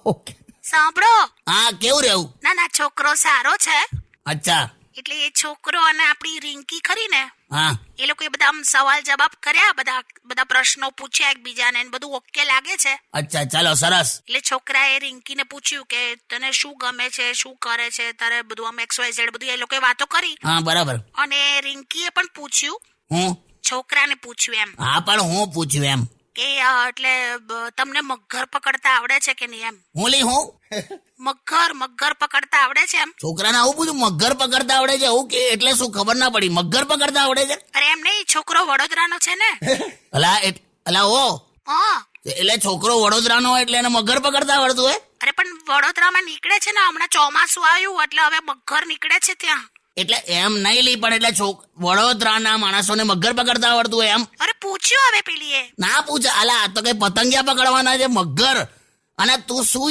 Okay. સાંભળો. હા, કેવું રહ્યું? ના છોકરો સારો છે. અચ્છા. એટલે એ છોકરો અને આપણી રિંકી ખરી ને, હા. એ લોકોએ બધા આમ સવાલ જવાબ કર્યા, બધા પ્રશ્નો પૂછ્યા એકબીજાને, ને બધું ઓકે લાગે છે. અચ્છા, ચાલો સરસ. એટલે છોકરાએ રિંકીને પૂછ્યું કે તને શું ગમે છે, શું કરે છે, તારે બધું આમ XYZ બધું એ લોકોએ વાતો કરી. હા, બરાબર. અને રિંકીએ પણ પૂછ્યું, હું છોકરાને પૂછ્યું એમ હા, પણ હું પૂછ્યું એમ. કે એટલે તમને મગર પકડતા આવડે છે કે નહીં એમ. હું લી હું મગર પકડતા આવડે છે એમ. છોકરાને આવું પૂછ્યું, મગર પકડતા આવડે છે? એવું કે એટલે શું ખબર ના પડી? મગર પકડતા આવડે છે? અરે એમ નહીં, છોકરો વડોદરાનો છે ને. અલા ઓ, હા. એટલે છોકરો વડોદરાનો હોય એટલે એને મગર પકડતા આવડતું હોય? અરે પણ વડોદરામાં નીકળે છે ને, હમણાં ચોમાસું આવ્યું એટલે હવે મગર નીકળે છે ત્યાં. એટલે એમ નહીં લી, પણ એટલે વડોદરાના માણસોને મગર પકડતા આવડતું હોય એમ? અરે પૂછ્યું હવે પેલીએ. ના પૂછ. અલા, આ તો કઈ પતંગિયા પકડવાના છે, મગર. અને તું શું